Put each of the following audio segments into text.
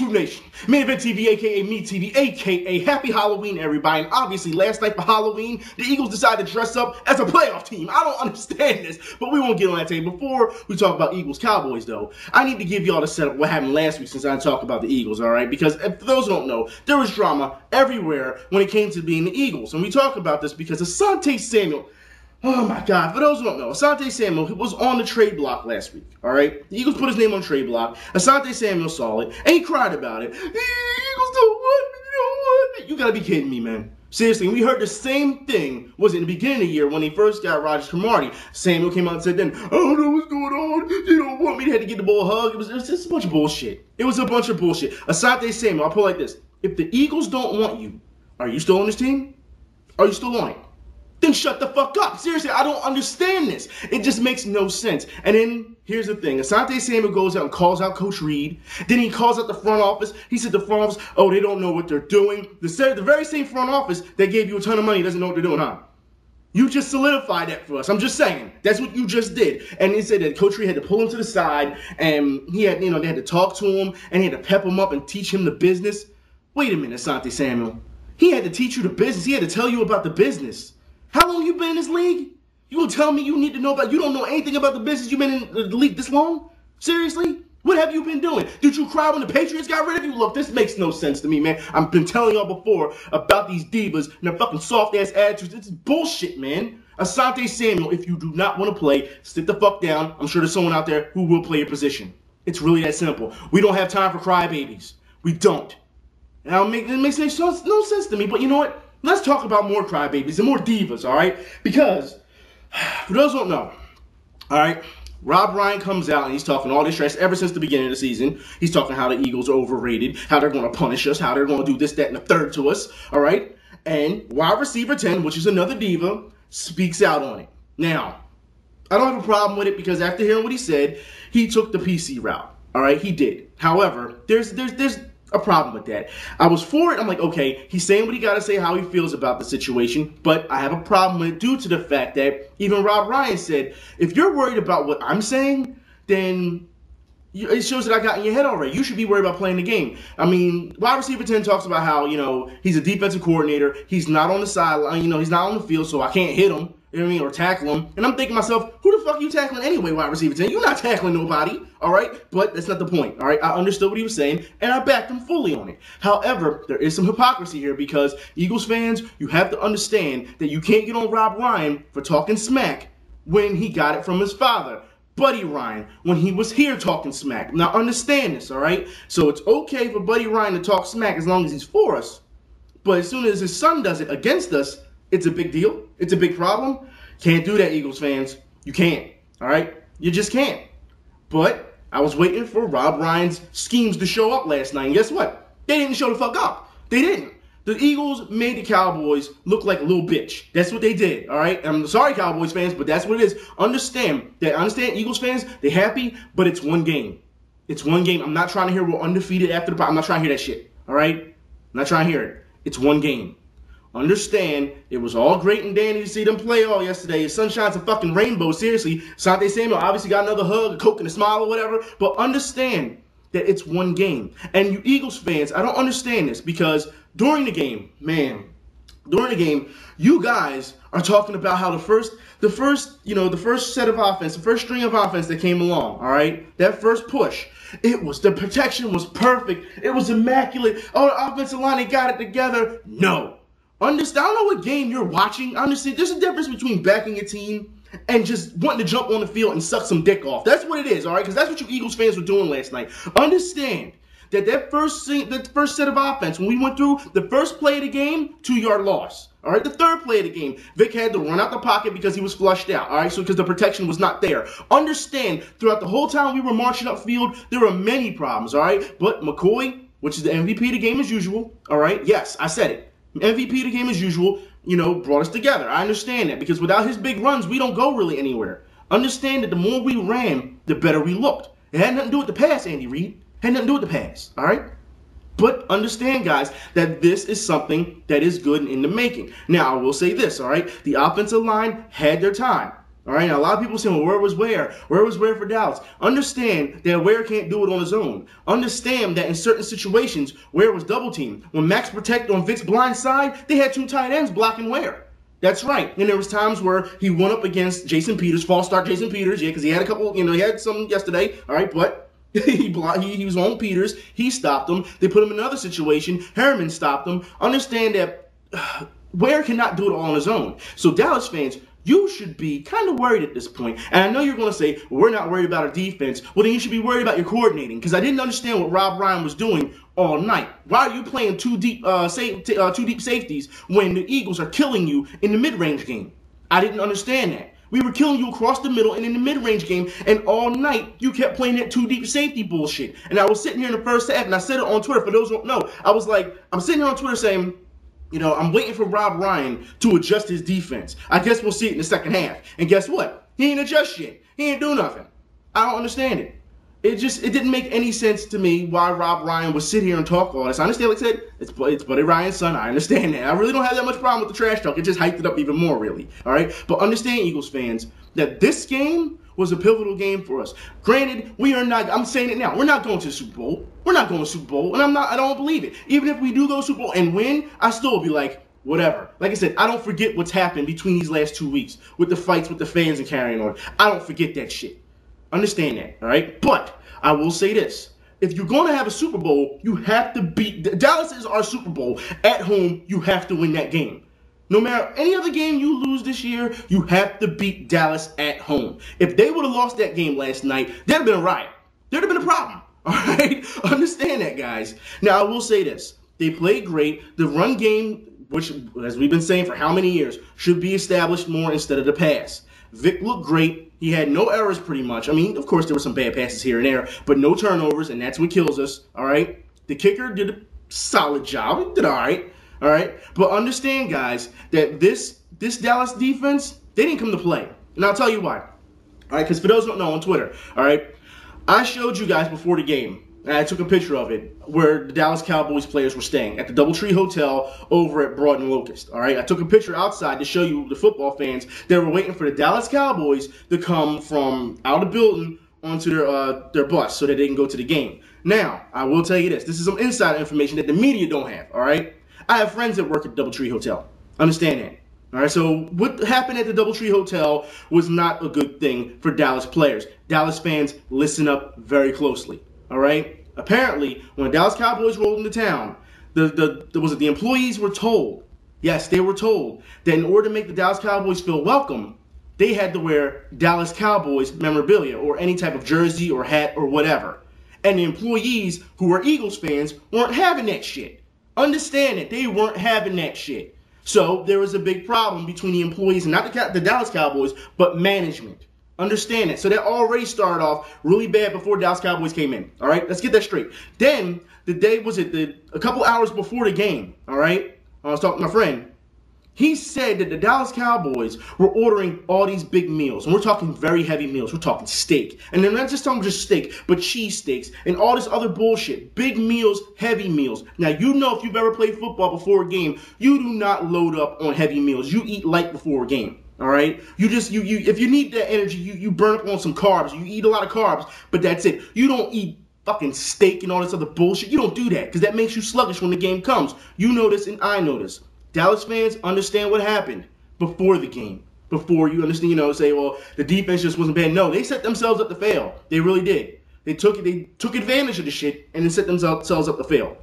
YouTube Nation, Main Event TV, aka Me TV, aka Happy Halloween, everybody. And obviously, last night for Halloween, the Eagles decided to dress up as a playoff team. I don't understand this, but we won't get on that tape. Before we talk about Eagles Cowboys, though, I need to give y'all the setup what happened last week since I talked about the Eagles, all right? Because for those who don't know, there was drama everywhere when it came to being the Eagles. And we talk about this because Asante Samuel, oh my God, for those who don't know, Asante Samuel was on the trade block last week, all right? The Eagles put his name on the trade block. Asante Samuel saw it, and he cried about it. The Eagles don't want me, they don't want me. You gotta be kidding me, man. Seriously, we heard the same thing, was in the beginning of the year when he first got Rodgers Cromartie. Samuel came out and said then, I don't know what's going on, they don't want me. They had to get the ball a hug. It was just a bunch of bullshit. It was a bunch of bullshit. Asante Samuel, I'll put it like this. If the Eagles don't want you, are you still on this team? Are you still on it? Then shut the fuck up. Seriously, I don't understand this. It just makes no sense. And then, here's the thing. Asante Samuel goes out and calls out Coach Reed. Then he calls out the front office. He said the front office, oh, they don't know what they're doing. The very same front office that gave you a ton of money doesn't know what they're doing, huh? You just solidified that for us. I'm just saying. That's what you just did. And he said that Coach Reed had to pull him to the side, and he had, they had to talk to him, and he had to pep him up and teach him the business. Wait a minute, Asante Samuel. He had to teach you the business. He had to tell you about the business. How long you been in this league? You gonna tell me you need to know about, you don't know anything about the business? You've been in the league this long? Seriously? What have you been doing? Did you cry when the Patriots got rid of you? Look, this makes no sense to me, man. I've been telling y'all before about these divas and their fucking soft-ass attitudes. It's bullshit, man. Asante Samuel, if you do not want to play, sit the fuck down. I'm sure there's someone out there who will play your position. It's really that simple. We don't have time for crybabies. We don't. Now, it makes no sense to me, but you know what? Let's talk about more crybabies and more divas, all right? Because, for those who don't know, all right, Rob Ryan comes out and he's talking all this trash ever since the beginning of the season. He's talking how the Eagles are overrated, how they're going to punish us, how they're going to do this, that, and the third to us, all right? And wide receiver 10, which is another diva, speaks out on it. Now, I don't have a problem with it because after hearing what he said, he took the PC route, all right? He did. However, there's a problem with that. I was for it. I'm like, okay, he's saying what he got to say, how he feels about the situation, but I have a problem with it due to the fact that even Rob Ryan said, if you're worried about what I'm saying, then it shows that I got in your head already. You should be worried about playing the game. I mean, wide receiver 10 talks about how, he's a defensive coordinator. He's not on the sideline. He's not on the field, so I can't hit him. You know what I mean? Or tackle him. And I'm thinking to myself, who the fuck are you tackling anyway, wide receiver 10? You're not tackling nobody, all right? But that's not the point, all right? I understood what he was saying, and I backed him fully on it. However, there is some hypocrisy here because Eagles fans, you have to understand that you can't get on Rob Ryan for talking smack when he got it from his father, Buddy Ryan, when he was here talking smack. Now, understand this, all right? So it's okay for Buddy Ryan to talk smack as long as he's for us. But as soon as his son does it against us, it's a big deal. It's a big problem. Can't do that, Eagles fans. You can't. All right? You just can't. But I was waiting for Rob Ryan's schemes to show up last night. And guess what? They didn't show the fuck up. They didn't. The Eagles made the Cowboys look like a little bitch. That's what they did. All right? I'm sorry, Cowboys fans, but that's what it is. Understand, Eagles fans, they're happy, but it's one game. It's one game. I'm not trying to hear we're undefeated after the... I'm not trying to hear that shit. All right? I'm not trying to hear it. It's one game. Understand, it was all great and dandy to see them play all yesterday. Sunshine's a fucking rainbow, seriously. Asante Samuel obviously got another hug, a Coke and a smile or whatever. But understand that it's one game. And you Eagles fans, I don't understand this because during the game, you guys are talking about how the first set of offense, the first string of offense that came along, all right? That first push. The protection was perfect. It was immaculate. Oh, the offensive line, they got it together. No. Understand, I don't know what game you're watching. Understand, there's a difference between backing a team and just wanting to jump on the field and suck some dick off. That's what it is, all right? Because that's what you Eagles fans were doing last night. Understand that first set of offense, when we went through the first play of the game, 2-yard loss. All right, the third play of the game, Vic had to run out the pocket because he was flushed out, all right, so because the protection was not there. Understand, throughout the whole time we were marching upfield, there were many problems, all right? But McCoy, which is the MVP of the game as usual, all right? Yes, I said it. MVP of the game as usual, brought us together. I understand that because without his big runs, we don't go really anywhere. Understand that the more we ran, the better we looked. It had nothing to do with the pass, Andy Reid. It had nothing to do with the pass, all right? But understand, guys, that this is something that is good and in the making. Now, I will say this, all right? The offensive line had their time. All right, now a lot of people saying, well, where was Ware? Where was Ware for Dallas? Understand that Ware can't do it on his own. Understand that in certain situations, Ware was double teamed. When Max protected on Vic's blind side, they had 2 tight ends blocking Ware. That's right. And there was times where he went up against Jason Peters, false start Jason Peters, yeah, because he had a couple, he had some yesterday, all right, but he was on Peters. He stopped him. They put him in another situation. Herman stopped him. Understand that Ware cannot do it all on his own. So Dallas fans, you should be kind of worried at this point. And I know you're going to say, well, we're not worried about our defense. Well, then you should be worried about your coordinating, because I didn't understand what Rob Ryan was doing all night. Why are you playing two deep safeties when the Eagles are killing you in the mid-range game? I didn't understand that. We were killing you across the middle and in the mid-range game, and all night you kept playing that 2 deep safety bullshit. And I was sitting here in the first half, and I said it on Twitter. For those who don't know, I was like, I'm sitting here on Twitter saying, I'm waiting for Rob Ryan to adjust his defense. I guess we'll see it in the second half. And guess what? He ain't adjust shit. He ain't do nothing. I don't understand it. It didn't make any sense to me why Rob Ryan would sit here and talk all this. I understand, like I said, it's Buddy Ryan's son. I understand that. I really don't have that much problem with the trash talk. It just hyped it up even more, really. All right? But understand, Eagles fans, that this game was a pivotal game for us. Granted, we are not, I'm saying it now, we're not going to the Super Bowl. We're not going to the Super Bowl, and I don't believe it. Even if we do go to the Super Bowl and win, I still will be like, whatever. Like I said, I don't forget what's happened between these last 2 weeks with the fights with the fans and carrying on. I don't forget that shit. Understand that, all right? But I will say this. If you're going to have a Super Bowl, you have to beat, Dallas is our Super Bowl. At home, you have to win that game. No matter any other game you lose this year, you have to beat Dallas at home. If they would have lost that game last night, there'd have been a riot. There'd have been a problem. All right? Understand that, guys. Now, I will say this. They played great. The run game, which, as we've been saying for how many years, should be established more instead of the pass. Vic looked great. He had no errors pretty much. I mean, of course, there were some bad passes here and there, but no turnovers, and that's what kills us. All right? The kicker did a solid job. He did all right. All right? But understand, guys, that this Dallas defense, they didn't come to play. And I'll tell you why. All right? Because for those who don't know on Twitter, all right, I showed you guys before the game, and I took a picture of it, where the Dallas Cowboys players were staying at the Doubletree Hotel over at Broad and Locust. All right? I took a picture outside to show you the football fans that were waiting for the Dallas Cowboys to come from out of the building onto their bus so that they can go to the game. Now, I will tell you this. This is some insider information that the media don't have, all right? I have friends that work at Doubletree Hotel. Understand that. All right, so what happened at the Doubletree Hotel was not a good thing for Dallas players. Dallas fans, listen up very closely, all right? Apparently, when the Dallas Cowboys rolled into town, the employees were told, yes, they were told, that in order to make the Dallas Cowboys feel welcome, they had to wear Dallas Cowboys memorabilia or any type of jersey or hat or whatever. And the employees who were Eagles fans weren't having that shit. Understand it, they weren't having that shit. So there was a big problem between the employees, and not the Dallas Cowboys, but management. Understand it. So that already started off really bad before Dallas Cowboys came in. All right, let's get that straight. Then the day a couple hours before the game. All right, I was talking to my friend. He said that the Dallas Cowboys were ordering all these big meals. And we're talking very heavy meals. We're talking steak. And they're not just talking just steak, but cheese steaks and all this other bullshit. Big meals, heavy meals. Now, you know if you've ever played football before a game, you do not load up on heavy meals. You eat light before a game. All right? If you need that energy, you burn up on some carbs. You eat a lot of carbs, but that's it. You don't eat fucking steak and all this other bullshit. You don't do that because that makes you sluggish when the game comes. You know this and I know this. Dallas fans, understand what happened before the game. Before you understand, say, well, the defense just wasn't bad. No, they set themselves up to fail. They really did. They took advantage of the shit and then set themselves up to fail.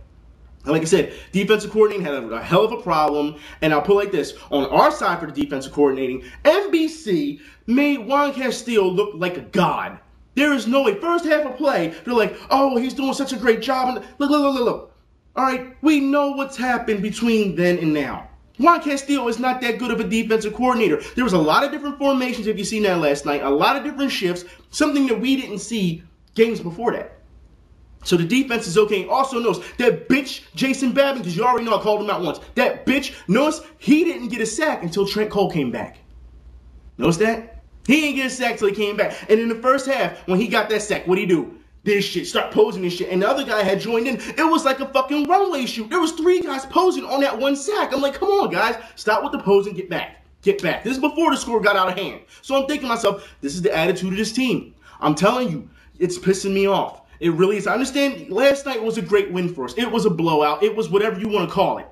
And like I said, defensive coordinating had a hell of a problem. And I'll put it like this. On our side for the defensive coordinating, NBC made Juan Castillo look like a god. There is no way. First half of play, they're like, oh, he's doing such a great job. And look. All right, we know what's happened between then and now. Juan Castillo is not that good of a defensive coordinator. There was a lot of different formations, if you seen that last night, a lot of different shifts, something that we didn't see games before that. So the defense is okay. Also knows that bitch Jason Babin, because you already know I called him out once, that bitch, notice he didn't get a sack until Trent Cole came back. Notice that? He didn't get a sack until he came back. And in the first half, when he got that sack, what'd he do? This shit, start posing this shit, and the other guy had joined in. It was like a fucking runway shoot. There was 3 guys posing on that one sack. I'm like, come on, guys. Stop with the posing, get back. get back. This is before the score got out of hand. So I'm thinking to myself, this is the attitude of this team. I'm telling you, it's pissing me off. It really is. I understand last night was a great win for us. It was a blowout. It was whatever you want to call it.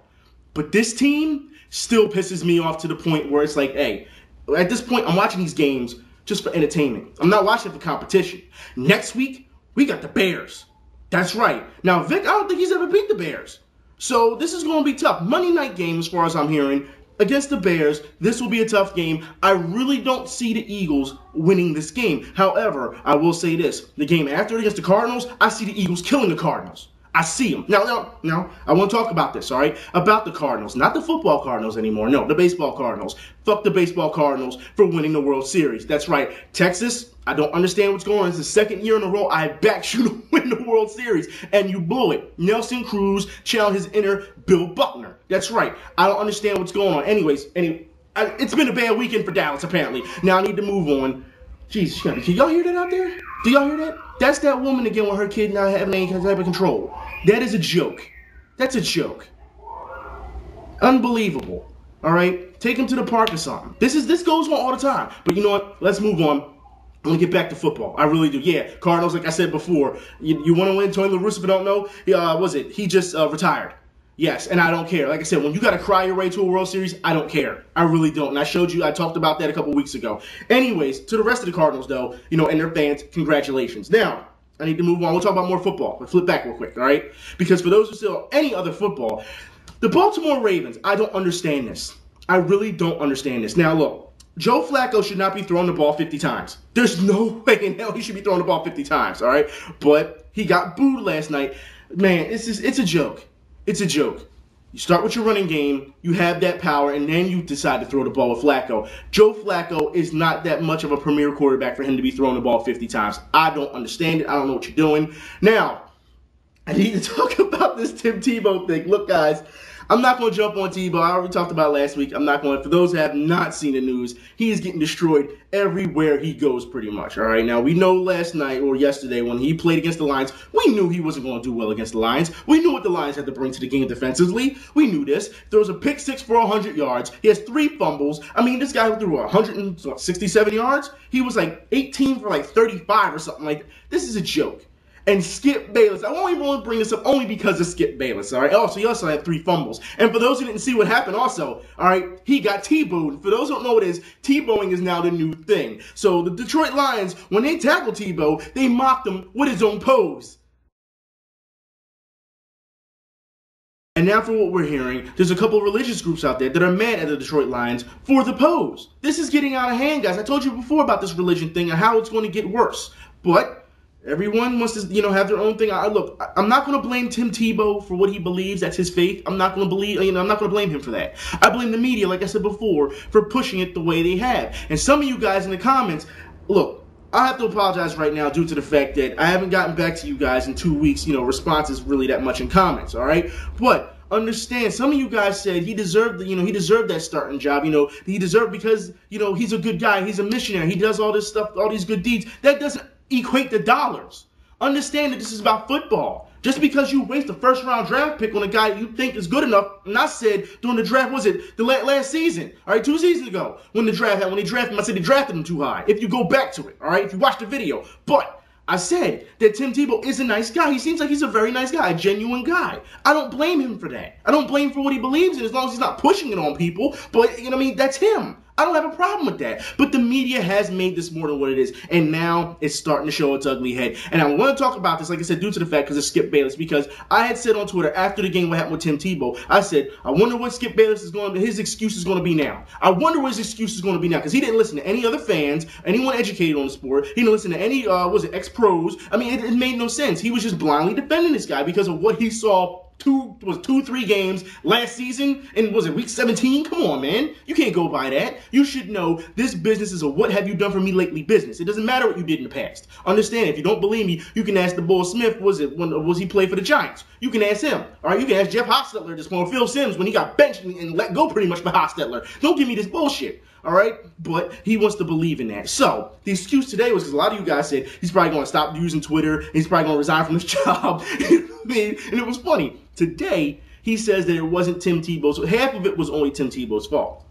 But this team still pisses me off to the point where it's like, hey, at this point, I'm watching these games just for entertainment. I'm not watching it for competition. Next week, we got the Bears. That's right. Now, Vic, I don't think he's ever beat the Bears. So this is going to be tough. Monday night game, as far as I'm hearing, against the Bears. This will be a tough game. I really don't see the Eagles winning this game. However, I will say this. The game after against the Cardinals, I see the Eagles killing the Cardinals. I see them. Now, I want to talk about this, all right? About the Cardinals. Not the football Cardinals anymore. No, the baseball Cardinals. Fuck the baseball Cardinals for winning the World Series. That's right. Texas, I don't understand what's going on. It's the second year in a row I backed you to win the World Series, and you blew it. Nelson Cruz channeled his inner Bill Buckner. That's right. I don't understand what's going on. Anyways, it's been a bad weekend for Dallas, apparently. Now I need to move on. Jeez, can y'all hear that out there? Do y'all hear that? That's that woman again with her kid not having any type of control. That is a joke. That's a joke. Unbelievable. All right? Take him to the park or something. This goes on all the time. But you know what? Let's move on. I want to get back to football. I really do. Yeah, Cardinals, like I said before. You want to win? Tony La Russa, if you don't know, he just retired. Yes, and I don't care. Like I said, when you got to cry your way to a World Series, I don't care. I really don't. And I talked about that a couple weeks ago. Anyways, to the rest of the Cardinals, though, and their fans, congratulations. Now, I need to move on. We'll talk about more football. But flip back real quick, all right? Because for those who still any other football, the Baltimore Ravens, I don't understand this. I really don't understand this. Now, look, Joe Flacco should not be throwing the ball 50 times. There's no way in hell he should be throwing the ball 50 times, all right? But he got booed last night. Man, it's a joke. It's a joke. You start with your running game, you have that power, and then you decide to throw the ball with Flacco. Joe Flacco is not that much of a premier quarterback for him to be throwing the ball 50 times. I don't understand it. I don't know what you're doing. Now, I need to talk about this Tim Tebow thing. Look, guys, I'm not going to jump on Tebow. I already talked about it last week. I'm not going to. For those who have not seen the news, he is getting destroyed everywhere he goes pretty much. All right, now we know last night or yesterday when he played against the Lions, we knew he wasn't going to do well against the Lions. We knew what the Lions had to bring to the game defensively. We knew this. Throws a pick six for 100 yards. He has 3 fumbles. I mean, this guy threw 167 yards. He was like 18 for like 35 or something like that. This is a joke. And Skip Bayless, I won't even bring this up only because of Skip Bayless, all right? Also, he also had 3 fumbles. And for those who didn't see what happened also, all right, he got Tebowed. For those who don't know what it is, Tebowing is now the new thing. So the Detroit Lions, when they tackled Tebow, they mocked him with his own pose. And now for what we're hearing, there's a couple of religious groups out there that are mad at the Detroit Lions for the pose. This is getting out of hand, guys. I told you before about this religion thing and how it's going to get worse. But everyone wants to, have their own thing. Look, I'm not going to blame Tim Tebow for what he believes. That's his faith. I'm not going to blame him for that. I blame the media, like I said before, for pushing it the way they have. And some of you guys in the comments, look, I have to apologize right now due to the fact that I haven't gotten back to you guys in 2 weeks. Responses really that much in comments, all right? But understand, some of you guys said he deserved that starting job. He deserved because, he's a good guy. He's a missionary. He does all this stuff, all these good deeds. That doesn't equate to dollars. Understand that this is about football. Just because you waste a first-round draft pick on a guy you think is good enough, and I said during the draft, was it the last season? All right, 2 seasons ago, when they drafted him, I said they drafted him too high. If you go back to it, all right, if you watch the video. But I said that Tim Tebow is a nice guy. He seems like he's a very nice guy, a genuine guy. I don't blame him for that. I don't blame him for what he believes in as long as he's not pushing it on people. But, that's him. I don't have a problem with that. But the media has made this more than what it is. And now it's starting to show its ugly head. And I want to talk about this, like I said, due to the fact because of Skip Bayless. Because I had said on Twitter after the game what happened with Tim Tebow, I said, I wonder what Skip Bayless his excuse is going to be now. I wonder what his excuse is going to be now. Because he didn't listen to any other fans, anyone educated on the sport. He didn't listen to any, ex-pros. I mean, it made no sense. He was just blindly defending this guy because of what he saw 3 games last season, and was it week 17? Come on, man. You can't go by that. You should know this business is a what have you done for me lately business. It doesn't matter what you did in the past. Understand, if you don't believe me, you can ask the Bull Smith, was he played for the Giants? You can ask him. All right, you can ask Jeff Hostetler this point, Phil Simms when he got benched and let go pretty much by Hostetler. Don't give me this bullshit. All right? But he wants to believe in that. So, the excuse today was because a lot of you guys said he's probably going to stop using Twitter. And he's probably going to resign from his job. And it was funny. Today, he says that it wasn't Tim Tebow's. Half of it was only Tim Tebow's fault.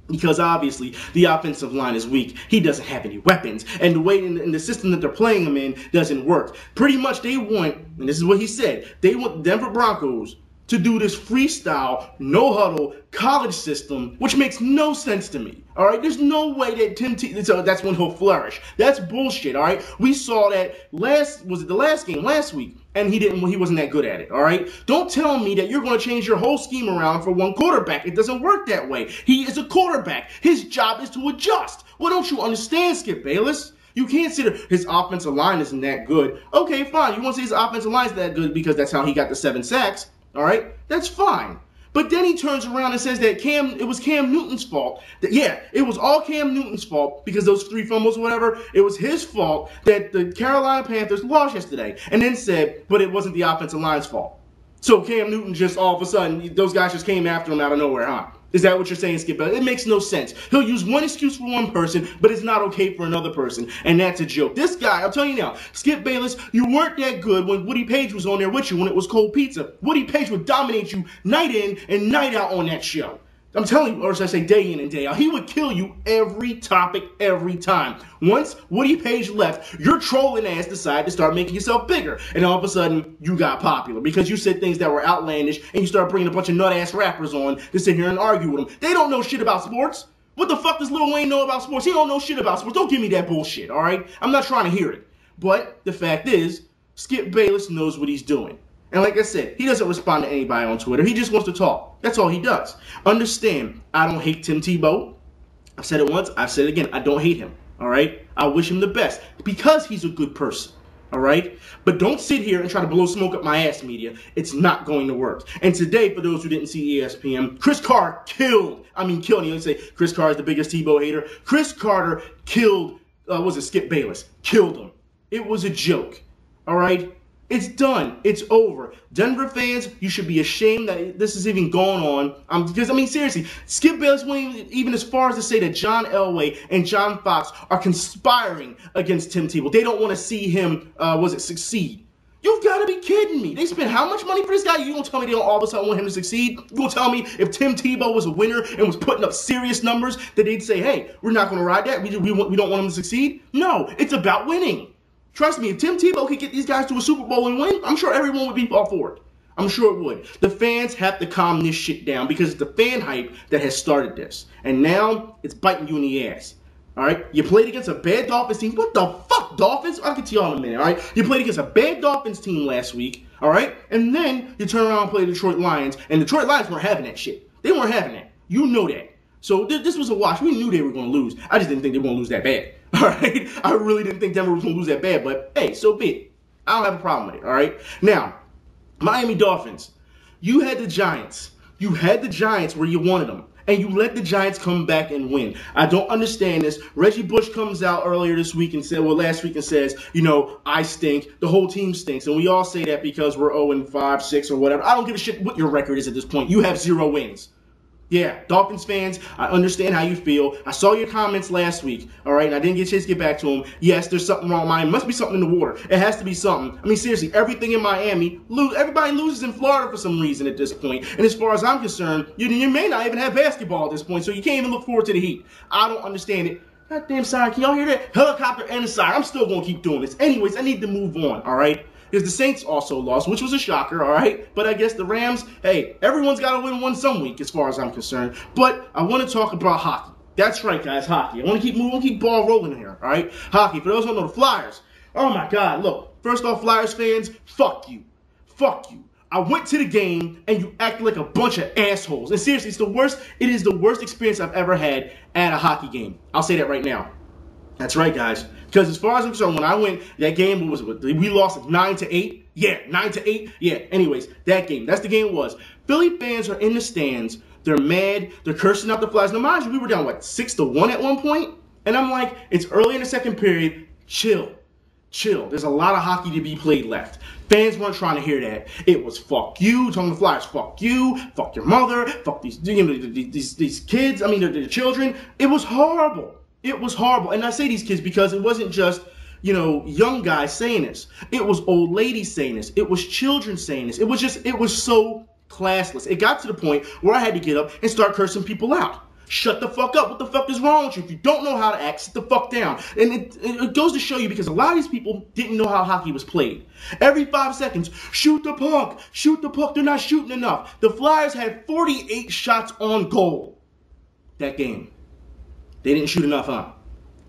Because obviously the offensive line is weak. He doesn't have any weapons. And the way in the system that they're playing him in doesn't work. Pretty much they want, and this is what he said, they want Denver Broncos to do this freestyle, no huddle, college system, which makes no sense to me. All right, there's no way that that's when he'll flourish. That's bullshit. All right, we saw that the last game last week, and he wasn't that good at it. All right, don't tell me that you're going to change your whole scheme around for one quarterback. It doesn't work that way. He is a quarterback. His job is to adjust. Well, don't you understand, Skip Bayless? You can't say that his offensive line isn't that good. Okay, fine. You want to say his offensive line is that good because that's how he got the 7 sacks. All right, that's fine. But then he turns around and says that it was Cam Newton's fault. It was all Cam Newton's fault because those 3 fumbles or whatever, it was his fault that the Carolina Panthers lost yesterday. And then said, but it wasn't the offensive line's fault. So Cam Newton just all of a sudden, those guys just came after him out of nowhere, huh? Is that what you're saying, Skip? It makes no sense. He'll use one excuse for one person, but it's not okay for another person, and that's a joke. This guy, I'll tell you now, Skip Bayless, you weren't that good when Woody Page was on there with you when it was cold pizza. Woody Page would dominate you night in and night out on that show. I'm telling you, or should I say day in and day out, he would kill you every topic, every time. Once Woody Page left, your trolling ass decided to start making yourself bigger. And all of a sudden, you got popular because you said things that were outlandish and you started bringing a bunch of nut-ass rappers on to sit here and argue with them. They don't know shit about sports. What the fuck does Lil Wayne know about sports? He don't know shit about sports. Don't give me that bullshit, all right? I'm not trying to hear it. But the fact is, Skip Bayless knows what he's doing. And like I said, he doesn't respond to anybody on Twitter. He just wants to talk. That's all he does. Understand, I don't hate Tim Tebow. I've said it once. I've said it again. I don't hate him. All right? I wish him the best because he's a good person. All right? But don't sit here and try to blow smoke up my ass, media. It's not going to work. And today, for those who didn't see ESPN, Chris Carter killed. You say Chris Carter is the biggest Tebow hater. Chris Carter killed, Skip Bayless. Killed him. It was a joke. All right? It's done. It's over. Denver fans, you should be ashamed that this is even going on. Because, I mean, seriously, Skip Bayless went even as far as to say that John Elway and John Fox are conspiring against Tim Tebow. They don't want to see him, succeed. You've got to be kidding me. They spent how much money for this guy? You gonna tell me they don't all of a sudden want him to succeed? You gonna tell me if Tim Tebow was a winner and was putting up serious numbers that they'd say, hey, we're not going to ride that. We don't want him to succeed? No, it's about winning. Trust me, if Tim Tebow could get these guys to a Super Bowl and win, I'm sure everyone would be all for it. I'm sure it would. The fans have to calm this shit down because it's the fan hype that has started this. And now it's biting you in the ass. All right? You played against a bad Dolphins team. What the fuck, Dolphins? I'll get to y'all in a minute, all right? You played against a bad Dolphins team last week, all right? And then you turn around and play the Detroit Lions, and the Detroit Lions weren't having that shit. They weren't having that. You know that. So this was a wash. We knew they were going to lose. I just didn't think they were going to lose that bad. All right? I really didn't think Denver was going to lose that bad, but hey, so be it. I don't have a problem with it, all right? Now, Miami Dolphins, you had the Giants. You had the Giants where you wanted them, and you let the Giants come back and win. I don't understand this. Reggie Bush comes out earlier this week and last week and says, I stink. The whole team stinks, and we all say that because we're 0-5, 6, or whatever. I don't give a shit what your record is at this point. You have 0 wins. Yeah, Dolphins fans, I understand how you feel. I saw your comments last week, all right, and I didn't get a chance to get back to them. Yes, there's something wrong with Miami. Must be something in the water. It has to be something. I mean, seriously, everything in Miami, everybody loses in Florida for some reason at this point. And as far as I'm concerned, you may not even have basketball at this point, so you can't even look forward to the Heat. I don't understand it. Goddamn, sorry, can y'all hear that? Helicopter and a siren. I'm still going to keep doing this. Anyways, I need to move on, all right? Because the Saints also lost, which was a shocker, all right? But I guess the Rams, hey, everyone's got to win one some week as far as I'm concerned. But I want to talk about hockey. That's right, guys, hockey. I want to keep moving, keep ball rolling here, all right? Hockey, for those who don't know, the Flyers. Oh, my God, look. First off, Flyers fans, fuck you. Fuck you. I went to the game, and you acted like a bunch of assholes. And seriously, it is the worst experience I've ever had at a hockey game. I'll say that right now. That's right, guys. Because as far as I'm concerned, when I went, that game, we lost 9-8. Yeah, 9-8. Yeah, anyways, that game. That's the game it was. Philly fans are in the stands. They're mad. They're cursing out the Flyers. Now, mind you, we were down, 6-1 at one point? And I'm like, it's early in the second period. Chill. Chill. There's a lot of hockey to be played left. Fans weren't trying to hear that. It was fuck you, telling the Flyers, fuck you, fuck your mother, fuck these kids, the children. It was horrible. It was horrible. And I say these kids because it wasn't just, young guys saying this. It was old ladies saying this. It was children saying this. It was so classless. It got to the point where I had to get up and start cursing people out. Shut the fuck up. What the fuck is wrong with you? If you don't know how to act, sit the fuck down. And it goes to show you, because a lot of these people didn't know how hockey was played. Every 5 seconds, shoot the puck. Shoot the puck. They're not shooting enough. The Flyers had 48 shots on goal that game. They didn't shoot enough, huh?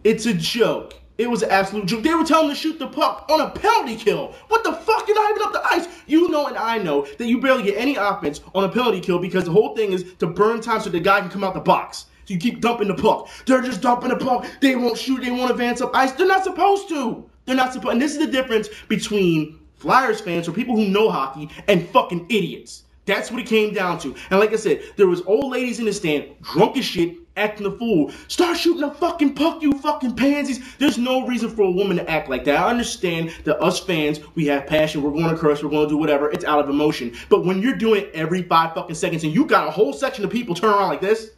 It's a joke. It was an absolute joke. They were telling them to shoot the puck on a penalty kill. What the fuck? You're not even up the ice. You know and I know that you barely get any offense on a penalty kill, because the whole thing is to burn time so the guy can come out the box. So you keep dumping the puck. They're just dumping the puck. They won't shoot. They won't advance up ice. They're not supposed to. They're not supposed. And this is the difference between Flyers fans, or people who know hockey, and fucking idiots. That's what it came down to. And like I said, there was old ladies in the stand, drunk as shit, acting a fool. Start shooting the fucking puck, you fucking pansies. There's no reason for a woman to act like that. I understand that us fans, we have passion. We're going to curse. We're going to do whatever. It's out of emotion. But when you're doing it every 5 fucking seconds and you got a whole section of people turn around like this,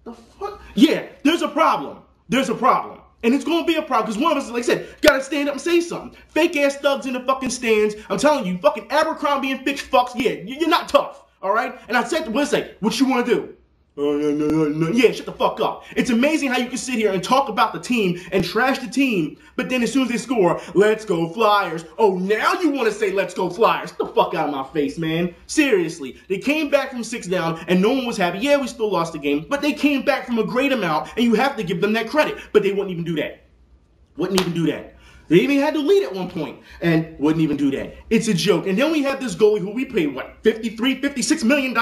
the fuck? Yeah, there's a problem. There's a problem. And it's going to be a problem, because one of us, like I said, got to stand up and say something. Fake-ass thugs in the fucking stands. I'm telling you, fucking Abercrombie and Fitch fucks, yeah, you're not tough, all right? And I said, what's that? What you want to do? No. Yeah, shut the fuck up. It's amazing how you can sit here and talk about the team and trash the team, but then as soon as they score, let's go Flyers. Oh, now you want to say let's go Flyers. Get the fuck out of my face, man. Seriously. They came back from 6 down and no one was happy. Yeah, we still lost the game, but they came back from a great amount, and you have to give them that credit. But they wouldn't even do that. Wouldn't even do that. They even had to lead at one point and wouldn't even do that. It's a joke. And then we have this goalie who we paid, what, $56 million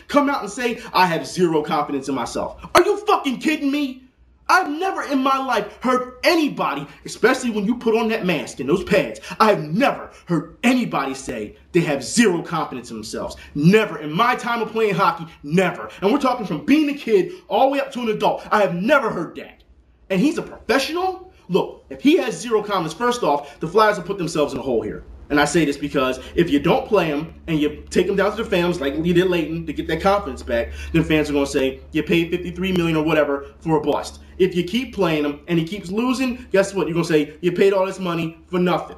come out and say, I have zero confidence in myself. Are you fucking kidding me? I've never in my life heard anybody, especially when you put on that mask and those pads, I've never heard anybody say they have zero confidence in themselves. Never. In my time of playing hockey, never. And we're talking from being a kid all the way up to an adult. I have never heard that. And he's a professional? Look, if he has zero confidence, first off, the Flyers will put themselves in a hole here. And I say this because if you don't play him and you take him down to the fans like you did Leighton to get that confidence back, then fans are going to say you paid $53 million or whatever for a bust. If you keep playing him and he keeps losing, guess what? You're going to say you paid all this money for nothing.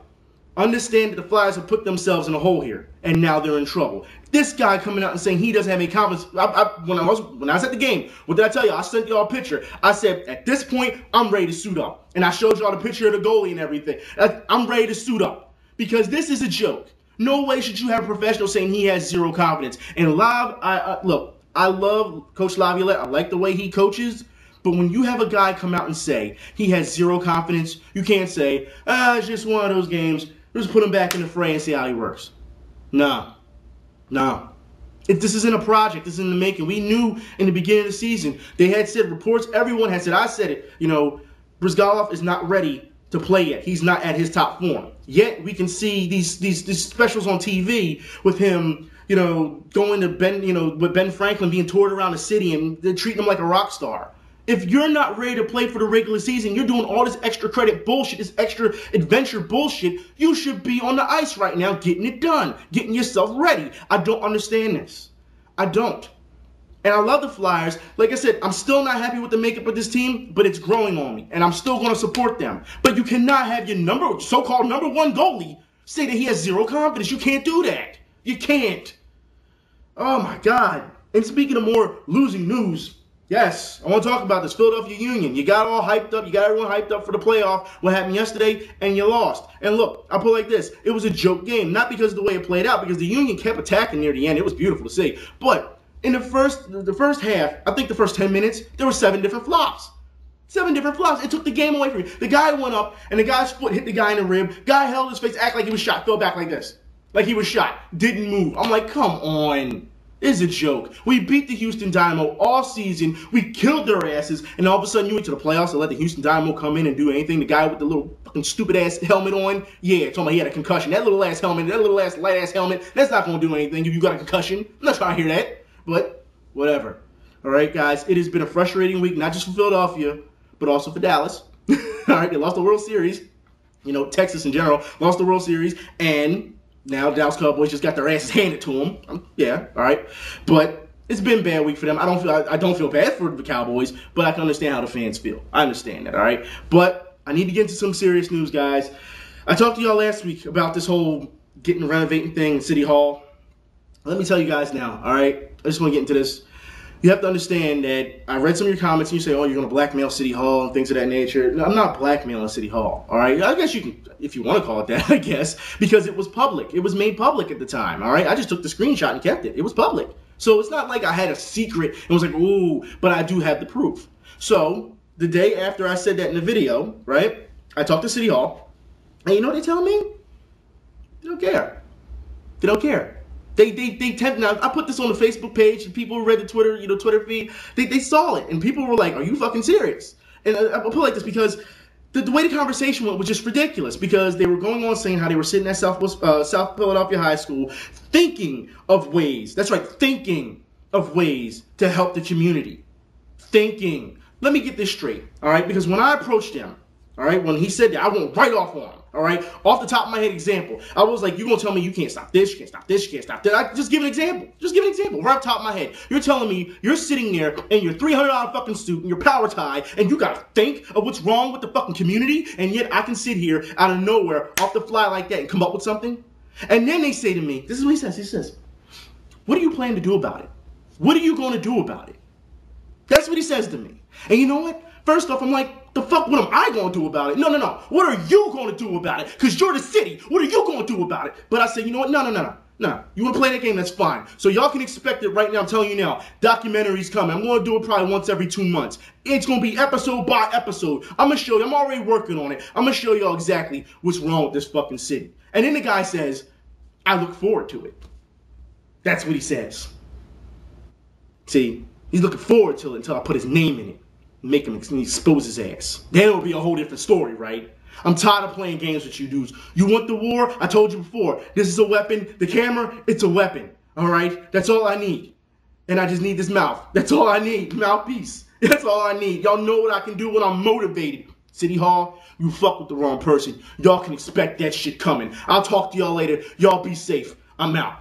Understand that the Flyers have put themselves in a hole here, and now they're in trouble. This guy coming out and saying he doesn't have any confidence. When I was at the game, what did I tell you? I sent y'all a picture. I said, at this point, I'm ready to suit up. And I showed y'all the picture of the goalie and everything. I'm ready to suit up. Because this is a joke. No way should you have a professional saying he has zero confidence. And look, I love Coach Laviolette. I like the way he coaches. But when you have a guy come out and say he has zero confidence, you can't say, it's just one of those games. Just put him back in the fray and see how he works. No. This isn't a project. This is in the making. We knew in the beginning of the season. They had said reports. Everyone had said, I said it. Brizgalov is not ready to play yet. He's not at his top form. Yet we can see these specials on TV with him, going to Ben, with Ben Franklin being toured around the city, and they're treating him like a rock star. If you're not ready to play for the regular season, you're doing all this extra credit bullshit, this extra adventure bullshit, you should be on the ice right now getting it done, getting yourself ready. I don't understand this. I don't. And I love the Flyers. Like I said, I'm still not happy with the makeup of this team, but it's growing on me, and I'm still going to support them. But you cannot have your so-called number one goalie say that he has zero confidence. You can't do that. You can't. Oh, my God. And speaking of more losing news, yes, I want to talk about this Philadelphia Union. You got all hyped up. You got everyone hyped up for the playoff. What happened yesterday, and you lost. And look, I'll put it like this. It was a joke game, not because of the way it played out, because the Union kept attacking near the end. It was beautiful to see. But in the first half, I think the first 10 minutes, there were 7 different flops. 7 different flops. It took the game away from you. The guy went up, and the guy's foot hit the guy in the rib. Guy held his face, act like he was shot, fell back like this. Like he was shot. Didn't move. I'm like, come on. This is a joke. We beat the Houston Dynamo all season. We killed their asses. And all of a sudden, you went to the playoffs and let the Houston Dynamo come in and do anything. The guy with the little fucking stupid-ass helmet on, yeah, talking about he had a concussion. That little-ass helmet, that little-ass light-ass helmet, that's not going to do anything if you got a concussion. I'm not trying to hear that. But whatever. All right, guys. It has been a frustrating week, not just for Philadelphia, but also for Dallas. All right, they lost the World Series. Texas in general lost the World Series, and now Dallas Cowboys just got their asses handed to them. Yeah, all right. But it's been a bad week for them. I don't feel bad for the Cowboys, but I can understand how the fans feel. I understand that, all right? But I need to get into some serious news, guys. I talked to y'all last week about this whole renovating thing in City Hall. Let me tell you guys now, all right? I just want to get into this. you have to understand that I read some of your comments and you say, oh, you're going to blackmail City Hall and things of that nature. No, I'm not blackmailing City Hall, all right? I guess you can, if you want to call it that, I guess, because it was public. It was made public at the time, all right? I just took the screenshot and kept it. It was public. So it's not like I had a secret and was like, ooh, but I do have the proof. So the day after I said that in the video, right, I talked to City Hall, and you know what they tell me? They don't care. They don't care. They tend, now I put this on the Facebook page and people who read the Twitter, Twitter feed, they saw it and people were like, are you fucking serious? And I put it like this because the way the conversation went was just ridiculous, because they were going on saying how they were sitting at South Philadelphia High School thinking of ways, that's right, thinking of ways to help the community. Thinking. Let me get this straight, all right? Because when I approached him, all right, when he said that, I went right off on him. All right, off the top of my head example. I was like, you're going to tell me you can't stop this, you can't stop this, you can't stop that. I just give an example. Just give an example right off the top of my head. You're telling me you're sitting there in your $300 fucking suit and your power tie and you got to think of what's wrong with the fucking community, and yet I can sit here out of nowhere off the fly like that and come up with something? And then they say to me, this is what he says. He says, what do you plan to do about it? What are you going to do about it? That's what he says to me. And you know what? First off, I'm like, the fuck, what am I going to do about it? No. What are you going to do about it? Because you're the city. What are you going to do about it? But I said, you know what? No. You want to play that game? That's fine. So y'all can expect it right now. I'm telling you now. Documentary's coming. I'm going to do it probably once every 2 months. It's going to be episode by episode. I'm going to show you. I'm already working on it. I'm going to show y'all exactly what's wrong with this fucking city. And then the guy says, I look forward to it. That's what he says. See, he's looking forward to it until I put his name in it. Make him expose his ass. Then it'll be a whole different story, right? I'm tired of playing games with you dudes. You want the war? I told you before. This is a weapon. The camera, it's a weapon. All right? That's all I need. And I just need this mouth. That's all I need. Mouthpiece. That's all I need. Y'all know what I can do when I'm motivated. City Hall, you fuck with the wrong person. Y'all can expect that shit coming. I'll talk to y'all later. Y'all be safe. I'm out.